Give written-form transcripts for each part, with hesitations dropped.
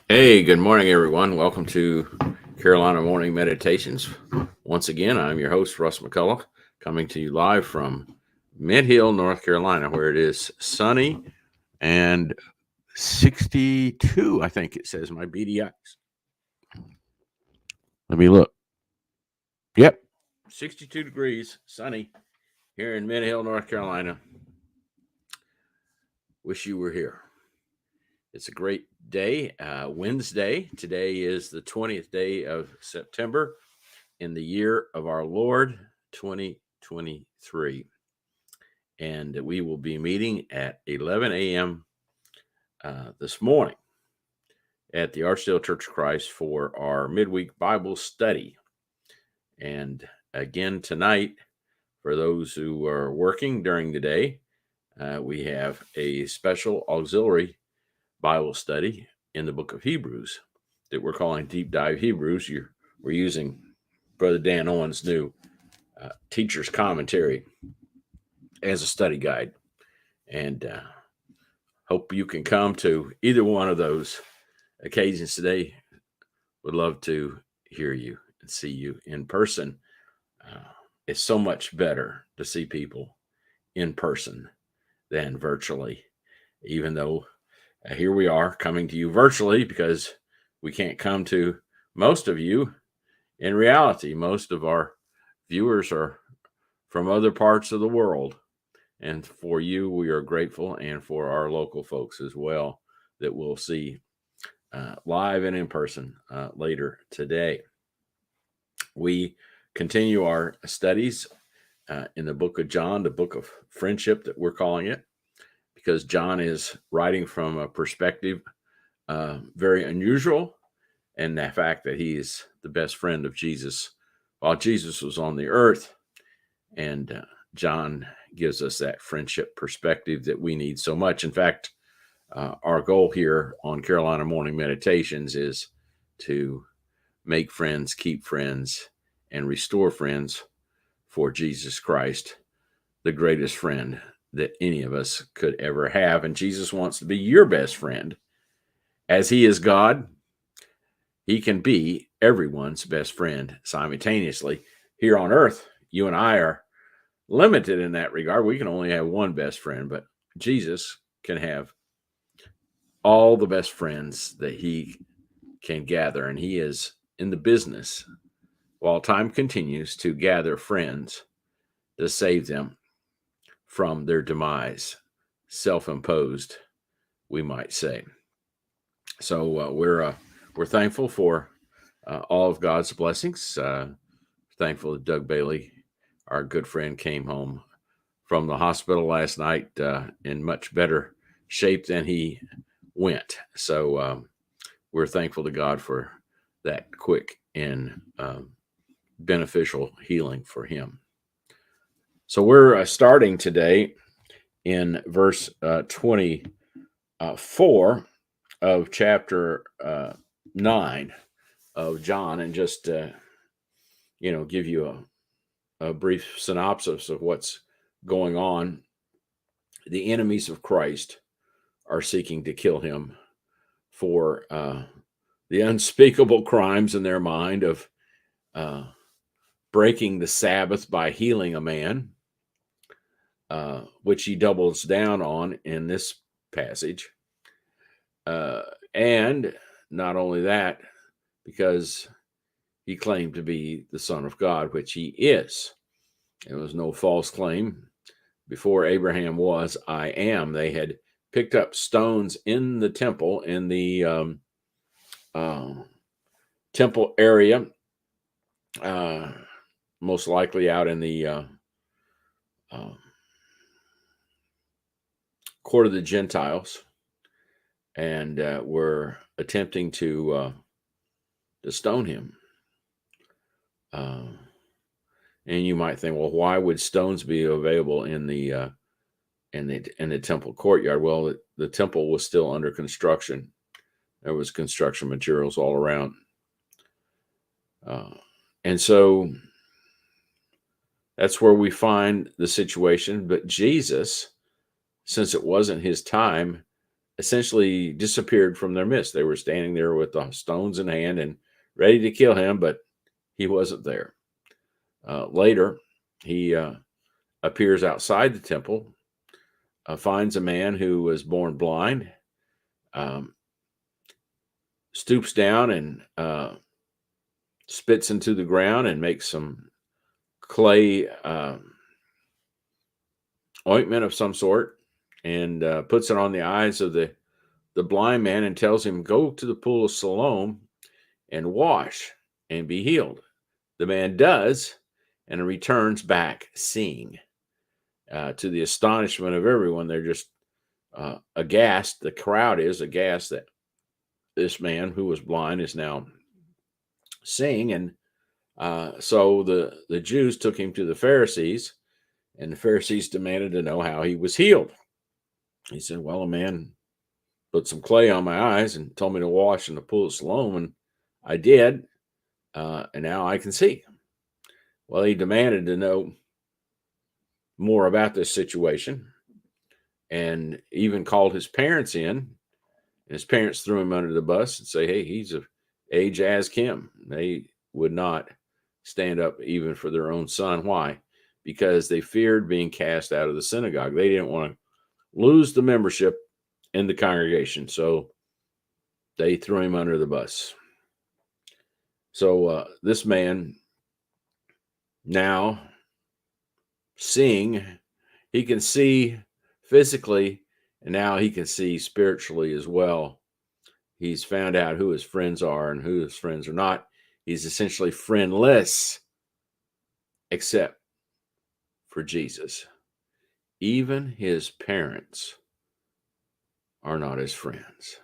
Hey, good morning, everyone. Welcome to Carolina Morning Meditations. Once again, I'm your host, Russ McCullough, coming to you live from Mid Hill, North Carolina, where it is sunny and 62, I think it says my BDIs. Let me look. Yep, 62 degrees, sunny here in Mid Hill, North Carolina. Wish you were here. It's a great day, Wednesday. Today is the 20th day of September in the year of our Lord 2023. And we will be meeting at 11 a.m. This morning at the Archdale Church of Christ for our midweek Bible study. And again, tonight, for those who are working during the day, we have a special auxiliary Bible study in the book of Hebrews that we're calling Deep Dive Hebrews. We're using Brother Dan Owen's new teacher's commentary as a study guide. And hope you can come to either one of those occasions today. Would love to hear you and see you in person. It's so much better to see people in person than virtually, even though here we are coming to you virtually because we can't come to most of you in reality. Most of our viewers are from other parts of the world. And for you, we are grateful, and for our local folks as well that we'll see live and in person later today. We continue our studies in the book of John, the book of friendship that we're calling it, because John is writing from a perspective very unusual, and the fact that he is the best friend of Jesus while Jesus was on the earth. And John gives us that friendship perspective that we need so much. In fact, our goal here on Carolina Morning Meditations is to make friends, keep friends, and restore friends for Jesus Christ, the greatest friend that any of us could ever have. And Jesus wants to be your best friend. As he is God, he can be everyone's best friend simultaneously. Here on earth, you and I are limited in that regard. We can only have one best friend, but Jesus can have all the best friends that he can gather. And he is in the business, while time continues, to gather friends to save them from their demise, self-imposed, we might say. So we're thankful for all of God's blessings. Thankful that Doug Bailey, our good friend, came home from the hospital last night in much better shape than he went. So we're thankful to God for that quick and beneficial healing for him. So we're starting today in verse 24 of chapter 9 of John, and just give you a brief synopsis of what's going on. The enemies of Christ are seeking to kill him for the unspeakable crimes in their mind of breaking the Sabbath by healing a man, which he doubles down on in this passage. And not only that, because he claimed to be the Son of God, which he is. It was no false claim. Before Abraham was, I am. They had picked up stones in the temple, in the temple area, most likely out in the court of the Gentiles, and were attempting to stone him. And you might think, well, why would stones be available in the temple courtyard? Well, the temple was still under construction. There was construction materials all around, and so that's where we find the situation. But Jesus, since it wasn't his time, essentially disappeared from their midst. They were standing there with the stones in hand and ready to kill him, but he wasn't there. Later, he appears outside the temple, finds a man who was born blind, um, stoops down and spits into the ground and makes some clay ointment of some sort and puts it on the eyes of the blind man and tells him, go to the pool of Siloam and wash and be healed. The man does and returns back seeing. To the astonishment of everyone, they're just aghast. The crowd is aghast that this man who was blind is now seeing. And so the Jews took him to the Pharisees, and the Pharisees demanded to know how he was healed. He said, well, a man put some clay on my eyes and told me to wash in the pool of Siloam, and I did, and now I can see. Well, he demanded to know more about this situation and even called his parents in. And his parents threw him under the bus and say, hey, he's of age as Kim. They would not stand up even for their own son. Why? Because they feared being cast out of the synagogue. They didn't want to lose the membership in the congregation. So they threw him under the bus. So this man now seeing, he can see physically, and now he can see spiritually as well. He's found out who his friends are and who his friends are not. He's essentially friendless, except for Jesus. Even his parents are not his friends.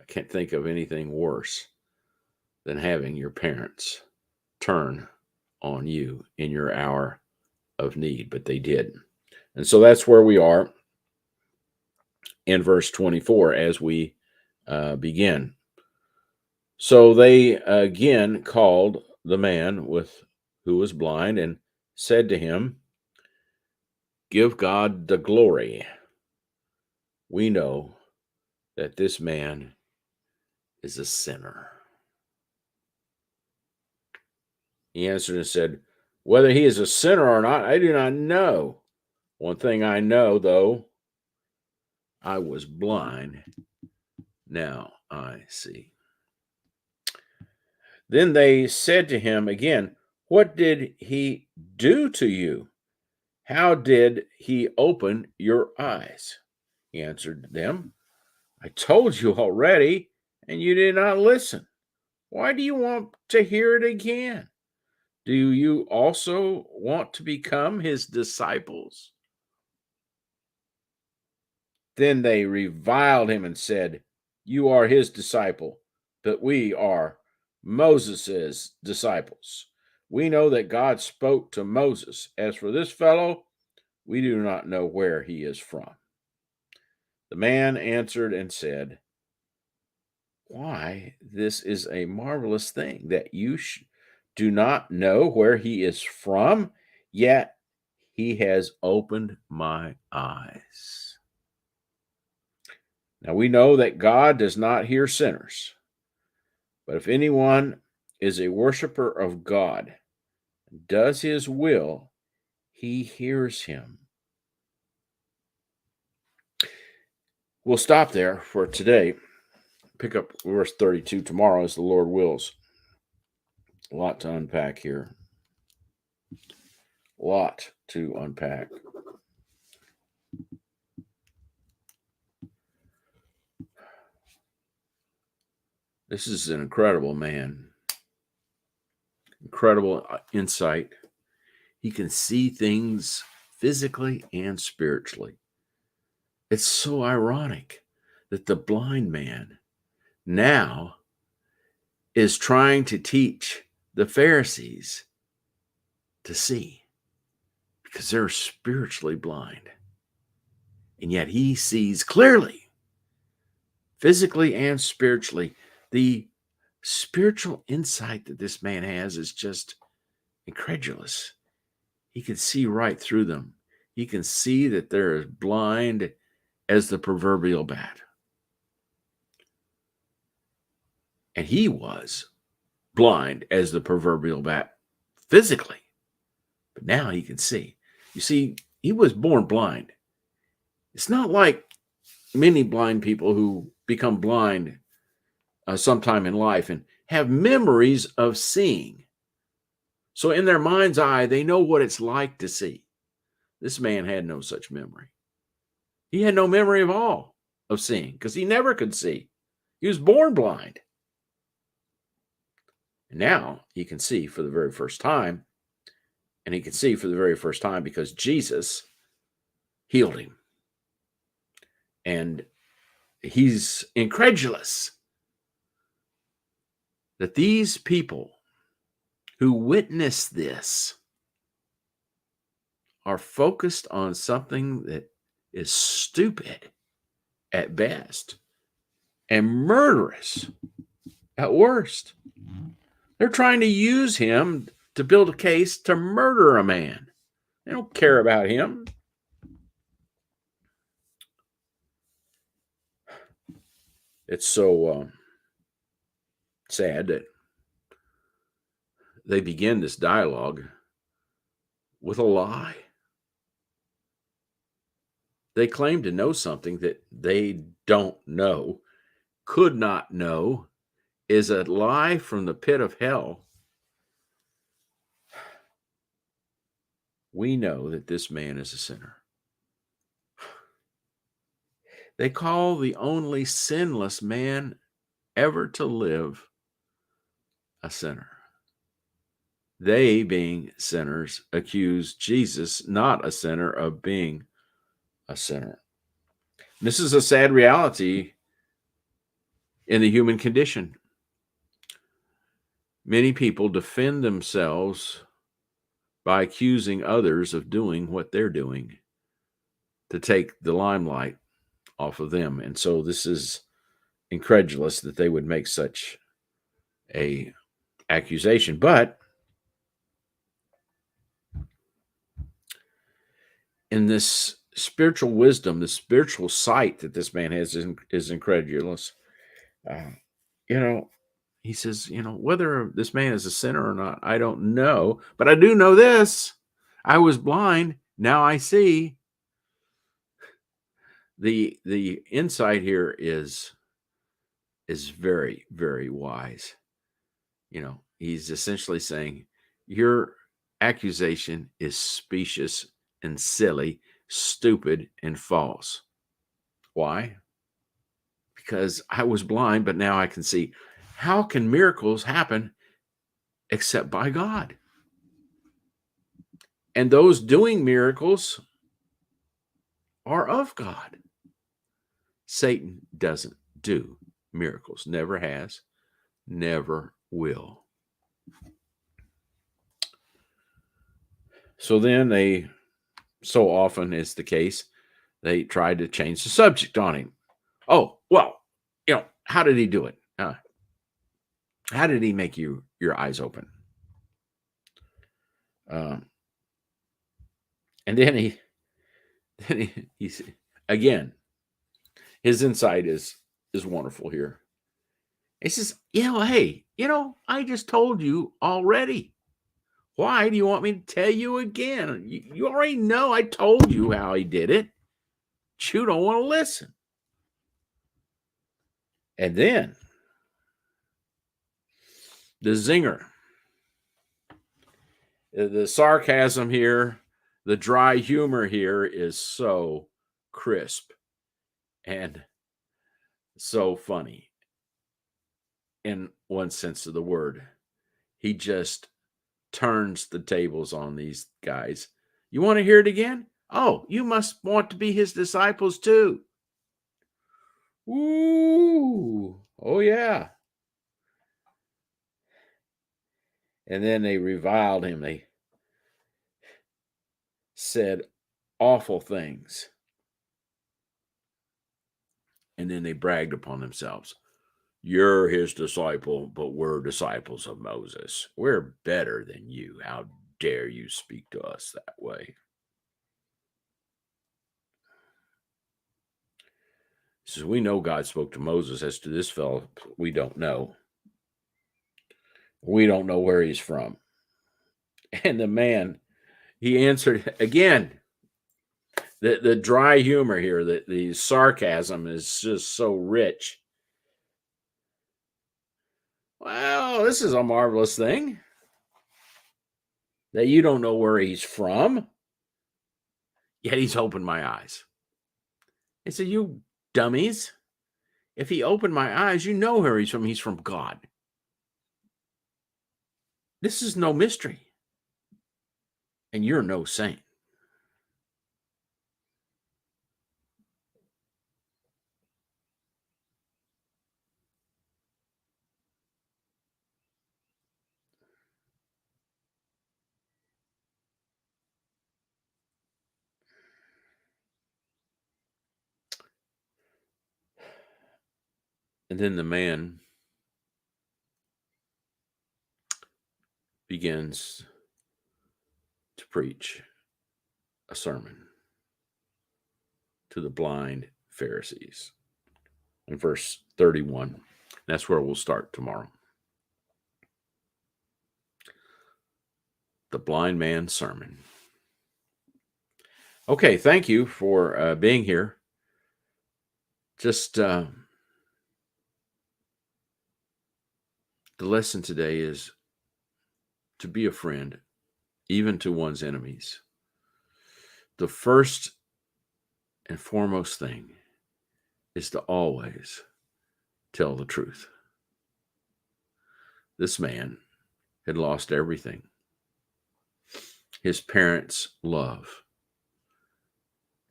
I can't think of anything worse than having your parents turn on you in your hour of need, but they did. And so that's where we are in verse 24 as we begin. So they again called the man who was blind and said to him, give God the glory. We know that this man is a sinner. He answered and said, whether he is a sinner or not, I do not know. One thing I know, though, I was blind. Now I see. Then they said to him again, what did he do to you? How did he open your eyes? He answered them, I told you already, and you did not listen. Why do you want to hear it again? Do you also want to become his disciples? Then they reviled him and said, you are his disciple, but we are Moses' disciples. We know that God spoke to Moses. As for this fellow, we do not know where he is from. The man answered and said, why, this is a marvelous thing that you do not know where he is from, yet he has opened my eyes. Now we know that God does not hear sinners, but if anyone is a worshiper of God, does his will, he hears him. We'll stop there for today. Pick up verse 32 tomorrow as the Lord wills. A lot to unpack here. A lot to unpack. This is an incredible man. Incredible insight. He can see things physically and spiritually. It's so ironic that the blind man now is trying to teach the Pharisees to see because they're spiritually blind. And yet he sees clearly, physically and spiritually. The spiritual insight that this man has is just incredulous. He can see right through them. He can see that they're as blind as the proverbial bat. And he was blind as the proverbial bat physically, but now he can see. You see, he was born blind. It's not like many blind people who become blind sometime in life and have memories of seeing. So in their mind's eye, they know what it's like to see. This man had no such memory. He had no memory of all of seeing because he never could see. He was born blind. And now he can see for the very first time. And he can see for the very first time because Jesus healed him. And he's incredulous that these people who witness this are focused on something that is stupid at best and murderous at worst. They're trying to use him to build a case to murder a man. They don't care about him. It's so sad that they begin this dialogue with a lie. They claim to know something that they don't know, could not know, is a lie from the pit of hell. We know that this man is a sinner. They call the only sinless man ever to live a sinner. They, being sinners, accuse Jesus, not a sinner, of being a sinner. This is a sad reality in the human condition. Many people defend themselves by accusing others of doing what they're doing to take the limelight off of them. And so this is incredulous that they would make such a accusation. But in this spiritual wisdom, the spiritual sight that this man has is incredulous. He says, whether this man is a sinner or not, I don't know. But I do know this. I was blind. Now I see. The insight here is very, very wise. He's essentially saying your accusation is specious and silly, stupid and false. Why? Because I was blind, but now I can see. How can miracles happen except by God? And those doing miracles are of God. Satan doesn't do miracles, never has, never will. So then so often is the case, they tried to change the subject on him. Oh, well, how did he do it? How did he make your eyes open? And then he again, his insight is wonderful here. He says, hey, I just told you already. Why do you want me to tell you again? You already know I told you how he did it. But you don't want to listen. And then the zinger, the sarcasm here, the dry humor here is so crisp and so funny in one sense of the word. He just turns the tables on these guys. You want to hear it again? Oh, you must want to be his disciples too. Ooh, oh yeah. And then they reviled him. They said awful things. And then they bragged upon themselves. You're his disciple, but we're disciples of Moses. We're better than you. How dare you speak to us that way? He says, we know God spoke to Moses. As to this fellow, we don't know. We don't know where he's from. And the man, he answered again. The dry humor here, the sarcasm is just so rich. Well, this is a marvelous thing that you don't know where he's from, yet he's opened my eyes. I said, you dummies. If he opened my eyes, you know where he's from. He's from God. This is no mystery. And you're no saint. And then the man begins to preach a sermon to the blind Pharisees in verse 31. That's where we'll start tomorrow. The blind man's sermon. Okay, thank you for being here. Just the lesson today is to be a friend, even to one's enemies. The first and foremost thing is to always tell the truth. This man had lost everything. His parents' love.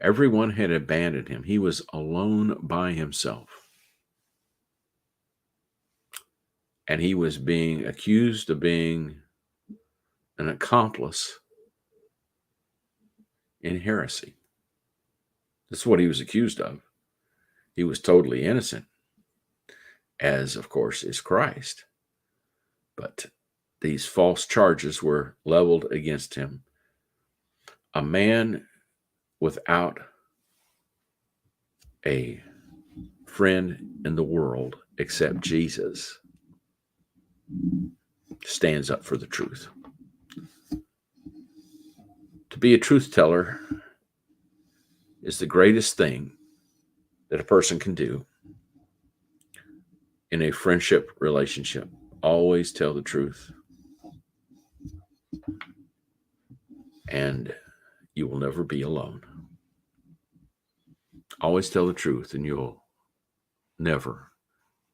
Everyone had abandoned him. He was alone by himself. And he was being accused of being an accomplice in heresy. That's what he was accused of. He was totally innocent, as of course is Christ. But these false charges were leveled against him. A man without a friend in the world except Jesus stands up for the truth. To be a truth teller is the greatest thing that a person can do in a friendship relationship. Always tell the truth. And you will never be alone. Always tell the truth and you'll never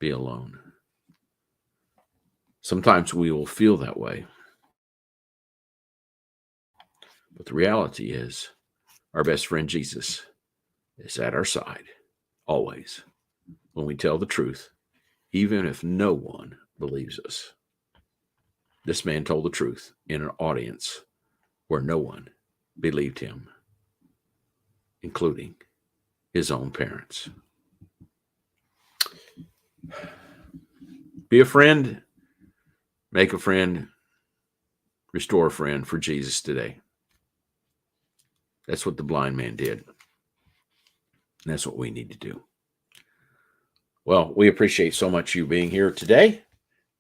be alone. Sometimes we will feel that way. But the reality is, our best friend Jesus is at our side, always, when we tell the truth, even if no one believes us. This man told the truth in an audience where no one believed him, including his own parents. Be a friend, make a friend, restore a friend for Jesus today. That's what the blind man did. And that's what we need to do. Well, we appreciate so much you being here today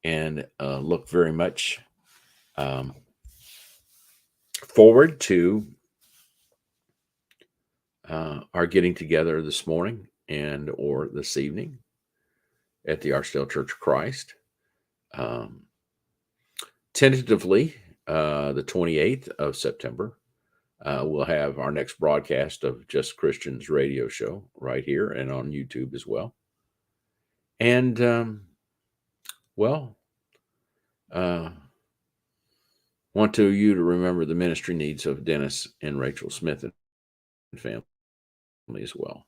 and look very much forward to our getting together this morning and or this evening at the Archdale Church of Christ. Tentatively, the 28th of September, we'll have our next broadcast of Just Christians radio show right here and on YouTube as well. And, want you to remember the ministry needs of Dennis and Rachel Smith and family as well.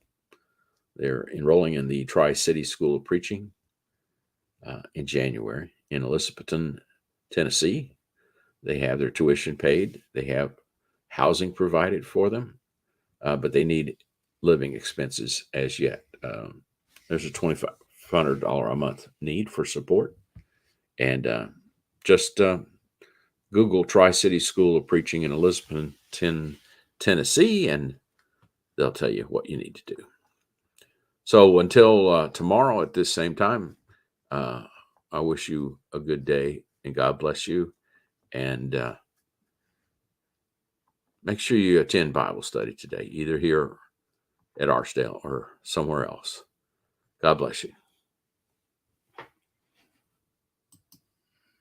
They're enrolling in the Tri-City School of Preaching in January in Elizabethton, Tennessee. They have their tuition paid. They have housing provided for them, but they need living expenses as yet. There's a $2,500 a month need for support. And just Google Tri-City School of Preaching in Elizabethton, Tennessee, and they'll tell you what you need to do. So until tomorrow at this same time, I wish you a good day and God bless you. And make sure you attend Bible study today, either here at Archdale or somewhere else. God bless you.